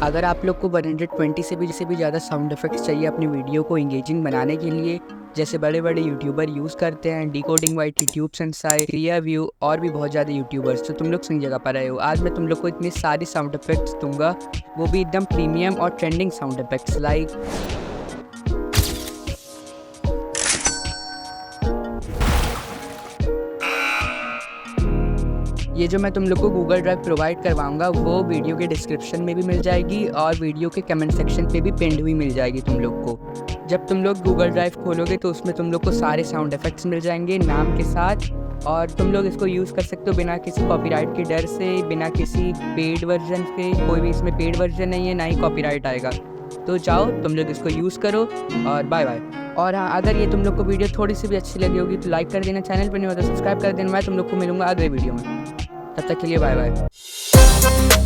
अगर आप लोग को 120 से भी ज़्यादा साउंड इफ़ेक्ट्स चाहिए अपनी वीडियो को इंगेजिंग बनाने के लिए, जैसे बड़े बड़े यूट्यूबर यूज़ करते हैं, डिकोडिंग वाइटी, ट्यूब सेंसाई, क्रिया व्यू और भी बहुत ज़्यादा यूट्यूबर्स, तो तुम लोग सही जगह पर आए हो। आज मैं तुम लोग को इतनी सारी साउंड इफ़ेक्ट्स दूंगा, वो भी एकदम प्रीमियम और ट्रेंडिंग साउंड इफ़ेक्ट्स लाइक ये जो मैं तुम लोग को गूगल ड्राइव प्रोवाइड करवाऊंगा वो वीडियो के डिस्क्रिप्शन में भी मिल जाएगी और वीडियो के कमेंट सेक्शन पे भी पिंड हुई मिल जाएगी तुम लोग को। जब तुम लोग गूगल ड्राइव खोलोगे तो उसमें तुम लोग को सारे साउंड इफ़ेक्ट्स मिल जाएंगे नाम के साथ, और तुम लोग इसको यूज़ कर सकते हो बिना किसी कॉपीराइट के डर से, बिना किसी पेड वर्जन के। कोई भी इसमें पेड वर्जन नहीं है, ना ही कॉपीराइट आएगा। तो जाओ तुम लोग इसको यूज़ करो और बाय बाय। और हाँ, अगर ये तुम लोग को वीडियो थोड़ी सी भी अच्छी लगी होगी तो लाइक कर देना, चैनल पर नहीं हो तो सब्सक्राइब कर देना। मैं तुम लोग को मिलूंगा अगले वीडियो में, तब तक के लिए बाय बाय।